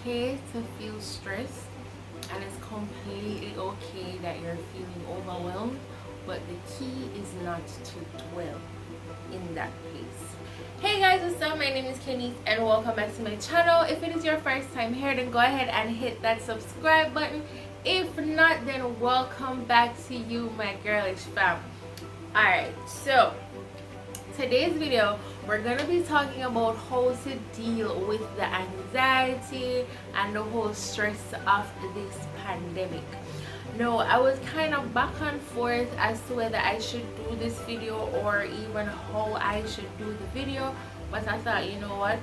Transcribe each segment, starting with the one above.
okay to feel stressed, and it's completely okay that you're feeling overwhelmed, but the key is not to dwell in that place. Hey guys, what's up? My name is Kenny and welcome back to my channel. If it is your first time here, then go ahead and hit that subscribe button. If not, then welcome back to you, my girlish fam. Alright, so today's video we're gonna be talking about how to deal with the anxiety and the whole stress of this pandemic. No, I was kind of back and forth as to whether I should do this video or even how I should do the video, but I thought, you know what,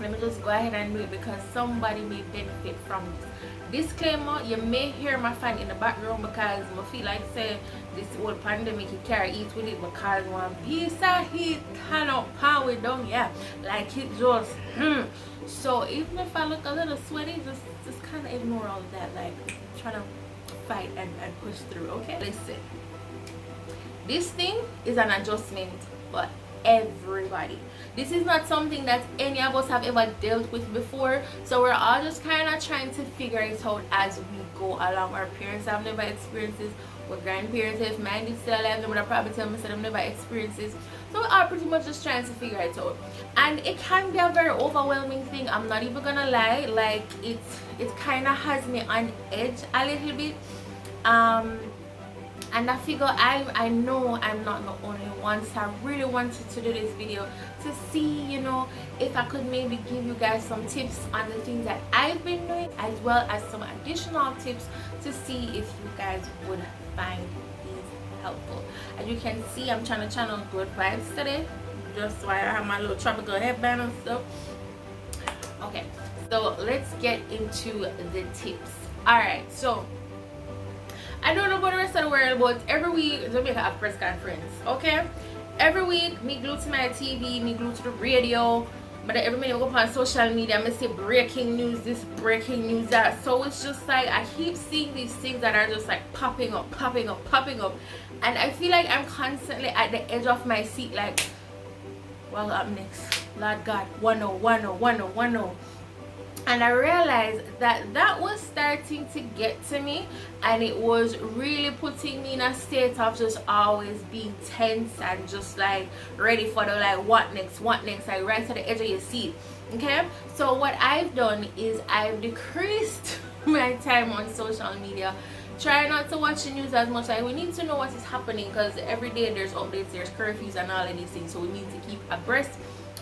let me just go ahead and do it because somebody may benefit from this. Disclaimer, you may hear my fan in the background because I feel like say this whole pandemic you can't eat with it because one piece of heat cannot power down, yeah, like it just so even if I look a little sweaty, just kind of ignore all of that, like trying to fight and push through. Okay, listen, this thing is an adjustment for everybody. This is not something that any of us have ever dealt with before, so we're all just kind of trying to figure it out as we go along. Our parents have never experienced this, our grandparents, if mine is still alive, they would have probably tell me that they've never experienced this, so we are pretty much just trying to figure it out. And it can be a very overwhelming thing, I'm not even gonna lie. Like it kind of has me on edge a little bit, and I figure I know I'm not the only one, so I really wanted to do this video to see, you know, if I could maybe give you guys some tips on the things that I've been doing, as well as some additional tips to see if you guys would find these helpful. As you can see, I'm trying to channel good vibes today, just so I have my little tropical headband and stuff. Okay, so let's get into the tips. Alright, so I don't know about the rest of the world, but every week Jamaica have press conference, okay? Every week, me glue to my TV, me glue to the radio, but every minute I go on social media, I see breaking news, this, breaking news, that. So it's just like, I keep seeing these things that are just like popping up. And I feel like I'm constantly at the edge of my seat, like, well, up next, Lord God, 1-0. And I realized that was starting to get to me, and it was really putting me in a state of just always being tense and just like ready for the like what next, like right to the edge of your seat. Okay, so what I've done is I've decreased my time on social media. Try not to watch the news as much. Like, we need to know what is happening because every day there's updates, there's curfews and all of these things, so we need to keep abreast,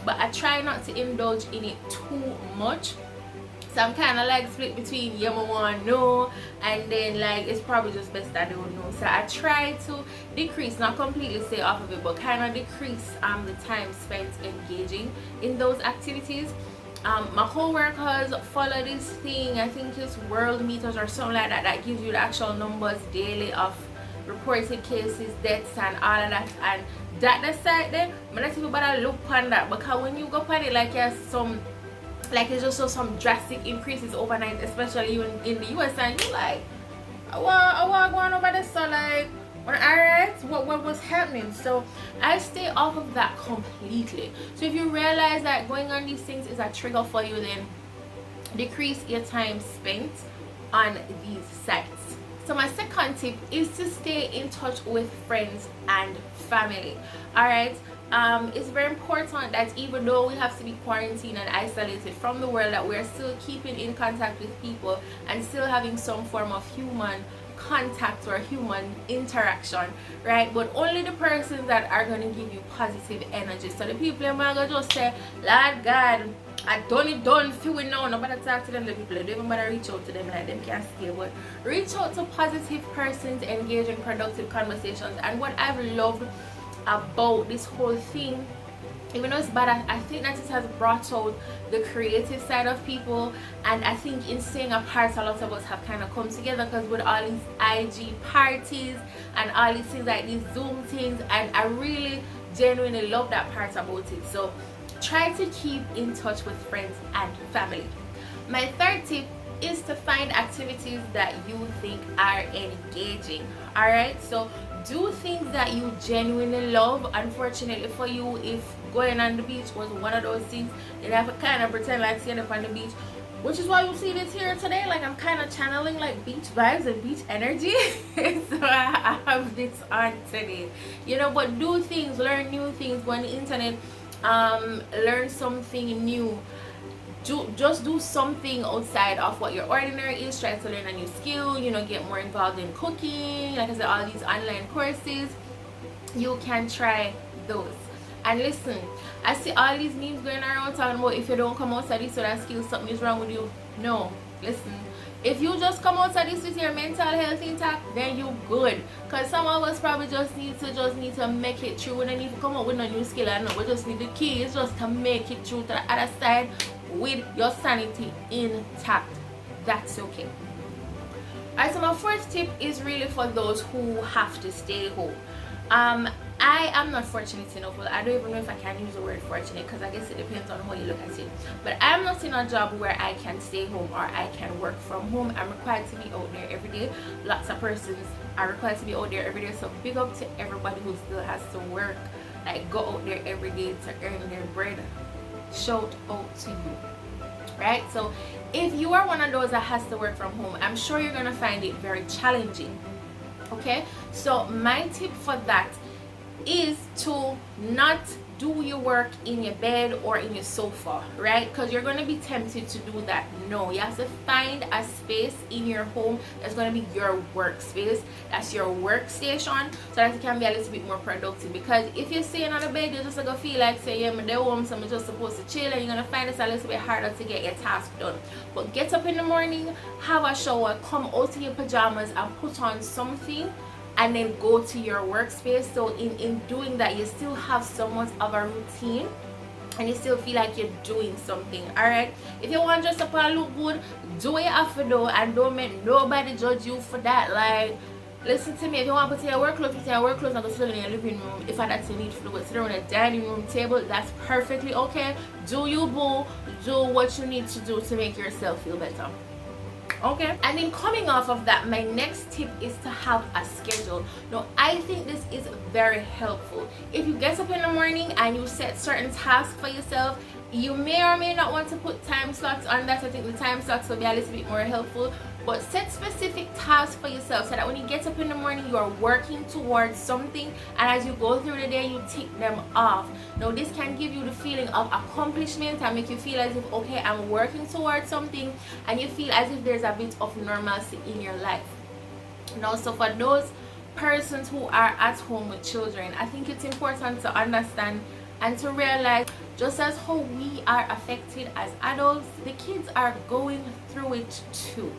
but I try not to indulge in it too much. So I'm kind of like split between yeah, I want no, and then like it's probably just best I don't know. So I try to decrease, not completely stay off of it, but kind of decrease the time spent engaging in those activities. My co-workers follow this thing, I think it's World Meters or something like that, that gives you the actual numbers daily of reported cases, deaths and all of that, and that side there, but not even better look on that, because when you go on it, like there's some, like it's just some drastic increases overnight, especially in the US, and you like, I want going over this, so like, alright, what was happening? So I stay off of that completely. So if you realize that going on these things is a trigger for you, then decrease your time spent on these sites. So my second tip is to stay in touch with friends and family. Alright, it's very important that even though we have to be quarantined and isolated from the world, that we're still keeping in contact with people and still having some form of human contact or human interaction, right? But only the persons that are going to give you positive energy. So the people who are going to just say, Lord God, I done feel it now, nobody talk to them. The people, they don't even matter reach out to them, like them can't stay, but reach out to positive persons, engage in productive conversations. And what I've loved about this whole thing, even though it's bad, I think that it has brought out the creative side of people, and I think in staying apart, a lot of us have kind of come together, because with all these IG parties and all these things like these Zoom things, and I really genuinely love that part about it. So try to keep in touch with friends and family. My third tip is to find activities that you think are engaging. Alright, so Do things that you genuinely love. Unfortunately for you, if going on the beach was one of those things, then have to kind of pretend like staying up on the beach, which is why you see this here today. Like, I'm kind of channeling like beach vibes and beach energy. So I have this on today, you know. But do things, learn new things, go on the internet, learn something new. Just do something outside of what your ordinary is. Try to learn a new skill, you know, get more involved in cooking. Like I said, all these online courses, you can try those. And listen, I see all these memes going around talking about if you don't come outside this or that skill, something is wrong with you. No, listen, if you just come outside this with your mental health intact, then you good. Because some of us probably just need to make it through. We don't need to come up with a new skill. I know we just need the key is just to make it through to the other side with your sanity intact. That's okay. Alright, so my first tip is really for those who have to stay home. I am not fortunate enough. Well, I don't even know if I can use the word fortunate, because I guess it depends on how you look at it. But I'm not in a job where I can stay home or I can work from home. I'm required to be out there every day. Lots of persons are required to be out there every day. So big up to everybody who still has to work, like go out there every day to earn their bread. Shout out to you. Right? So if you are one of those that has to work from home, I'm sure you're gonna find it very challenging. Okay, so my tip for that is to not do your work in your bed or in your sofa, right? Because you're going to be tempted to do that. No, you have to find a space in your home that's going to be your workspace, that's your workstation, so that you can be a little bit more productive. Because if you're staying on the bed, you're just going to feel like, say, yeah, I'm home, so I'm just supposed to chill, and you're going to find it's a little bit harder to get your task done. But get up in the morning, have a shower, come out of your pajamas and put on something, and then go to your workspace. So in doing that, you still have somewhat of a routine and you still feel like you're doing something. All right, if you want to dress up and look good, do what you have to do, and don't make nobody judge you for that. Like, listen to me, if you want to put your work clothes, put your work clothes and go sit in your living room. If that's you need to do it, sit on a dining room table, that's perfectly okay. Do you, boo. Do what you need to do to make yourself feel better. Okay, and then coming off of that, my next tip is to have a schedule. Now, I think this is very helpful. If you get up in the morning and you set certain tasks for yourself, you may or may not want to put time slots on that. I think the time slots will be a little bit more helpful. But set specific tasks for yourself so that when you get up in the morning, you are working towards something, and as you go through the day, you tick them off. Now, this can give you the feeling of accomplishment and make you feel as if, okay, I'm working towards something, and you feel as if there's a bit of normalcy in your life. Now, so for those persons who are at home with children, I think it's important to understand and to realize, just as how we are affected as adults, the kids are going through it too.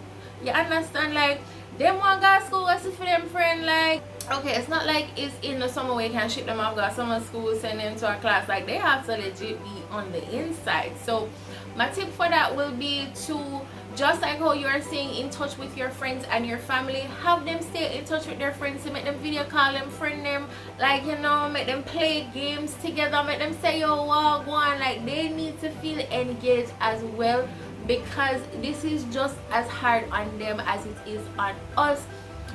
You understand? Like, them want to go to school, what's it for them friend? Like, okay, it's not like it's in the summer where you can ship them off, go to summer school, send them to a class. Like, they have to legit be on the inside. So my tip for that will be to, just like how you are staying in touch with your friends and your family, have them stay in touch with their friends, to make them video call them, friend them, like, you know, make them play games together, make them say, yo, wow, go on. Like, they need to feel engaged as well, because this is just as hard on them as it is on us.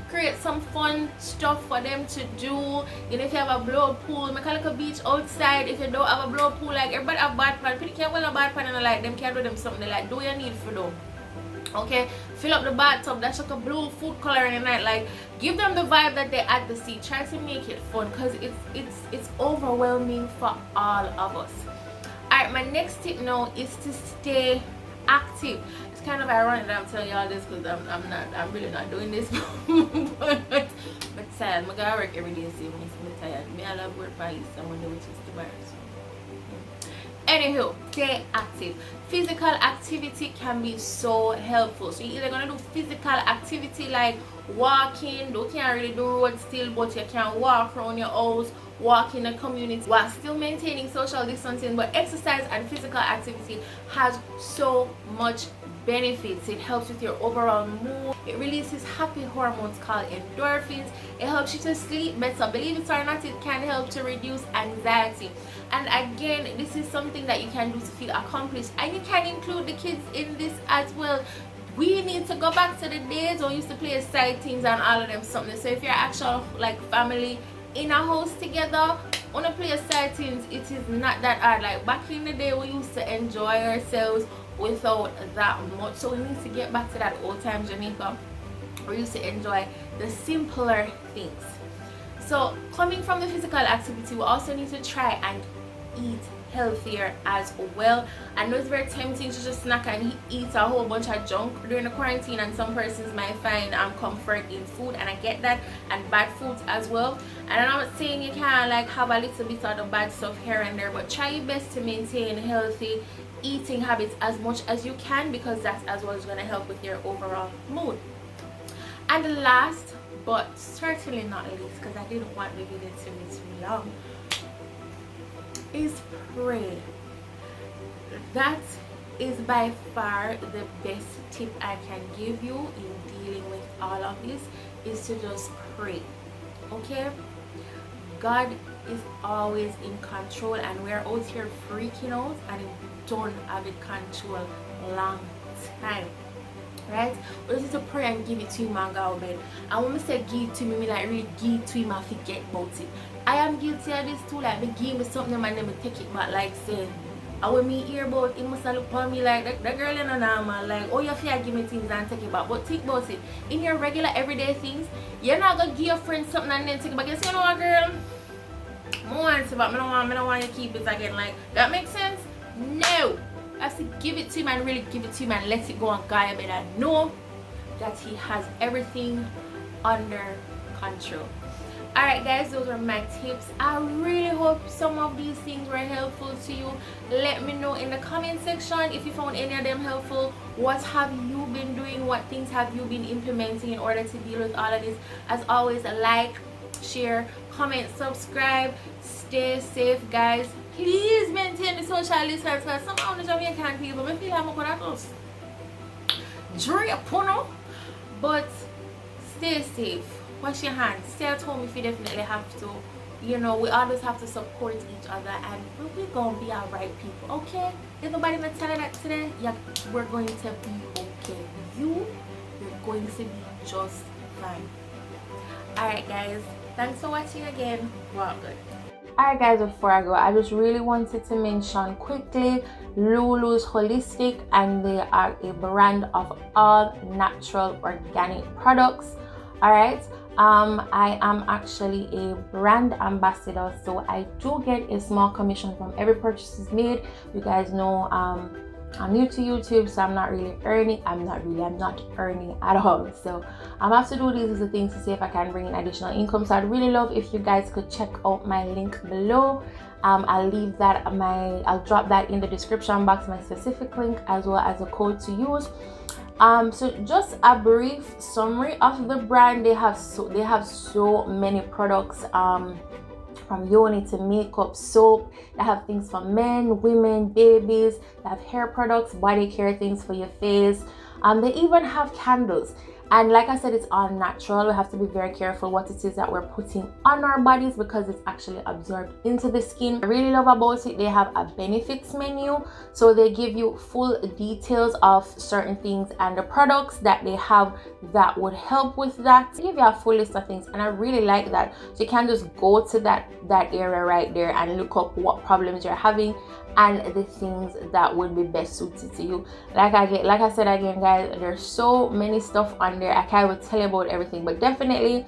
Create some fun stuff for them to do. You know, if you have a blow pool, make a little beach outside. If you don't have a blow pool, like, everybody have bad pan. People can't well a bad pan and like them can do them something they like. Do what you need for them. Okay, fill up the bathtub, that's like a blue food color in the night. Like, give them the vibe that they at the sea. Try to make it fun, because it's overwhelming for all of us. Alright, my next tip now is to stay active. It's kind of ironic that I'm telling y'all this, because I'm really not doing this. but sad, I'm gonna work every day, so I'm tired. Me, I love work by least someone which is tomorrow. So anywho, stay active. Physical activity can be so helpful. So you're either gonna do physical activity like walking. You can't really do road still, but you can walk around your house, walk in the community while still maintaining social distancing. But exercise and physical activity has so much benefits. It helps with your overall mood. It releases happy hormones called endorphins. It helps you to sleep better. Believe it or not, it can help to reduce anxiety. And again, this is something that you can do to feel accomplished, and you can include the kids in this as well. We need to go back to the days when we used to play side teams and all of them something. So if you're actual like family in a house together, wanna play side teams, it is not that hard. Like back in the day, we used to enjoy ourselves without that much. So we need to get back to that old time Jamaica. We used to enjoy the simpler things. So coming from the physical activity, we also need to try and eat healthier as well. I know it's very tempting to just snack and eat a whole bunch of junk during the quarantine, and some persons might find comfort in food, and I get that, and bad foods as well. And I'm not saying you can't like have a little bit of the bad stuff here and there, but try your best to maintain healthy eating habits as much as you can, because that's as well is going to help with your overall mood. And last but certainly not least, because I didn't want the video to be too long, is pray. That is by far the best tip I can give you in dealing with all of this, is to just pray. Okay, God is always in control, and we're out here freaking out and don't have it control long time, right? We just need to pray and give it to him and go to bed. And when I say give it to me, I like really give it to him and forget about it. I am guilty of this too, like me give me something and then me take it back, like say, and when me hear about it, must look at me like that girl in a normal, like, oh, you feel give me things and take it back. But think about it, in your regular everyday things, you're not gonna give your friend something and then take it back. You see, you know what, girl? I want it, but I don't want you to keep it again. Like, that makes sense? No! I have to give it to him and really give it to him and let it go and guy a bit and know that he has everything under control. Alright guys, those are my tips. I really hope some of these things were helpful to you. Let me know in the comment section if you found any of them helpful. What have you been doing? What things have you been implementing in order to deal with all of this? As always, like, share, comment, subscribe. Stay safe guys. Please maintain the social distance, because somehow the Jamaican people, I feel like I'm going to drip, but stay safe. Wash your hands. Stay at home if you definitely have to. You know, we always have to support each other, and we're gonna be alright, people. Okay? If nobody not tell you that today, yeah, we're going to be okay. You're going to be just fine. Alright, guys. Thanks for watching again. Wow, good. Alright guys, before I go, I just really wanted to mention quickly Lulu's Holistic, and they are a brand of all natural organic products. Alright, I am actually a brand ambassador, so I do get a small commission from every purchase is made. You guys know I'm new to YouTube, so I'm not earning at all. So I have to do these as a thing to see if I can bring in additional income. So I'd really love if you guys could check out my link below. I'll leave that I'll drop that in the description box, my specific link, as well as a code to use. So just a brief summary of the brand. They have so many products, from yoni to makeup, soap. They have things for men, women, babies. They have hair products, body care things for your face. They even have candles. And like I said, it's all natural. We have to be very careful what it is that we're putting on our bodies, because it's actually absorbed into the skin. I really love about it, they have a benefits menu, so they give you full details of certain things and the products that they have that would help with that. They give you a full list of things, and I really like that. So you can just go to that area right there and look up what problems you're having and the things that would be best suited to you. Like I said again guys, there's so many stuff on there, I can't even tell you about everything, but definitely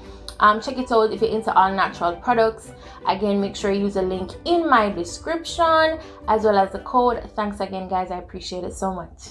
check it out if you're into all natural products. Again, make sure you use a link in my description as well as the code. Thanks again guys, I appreciate it so much.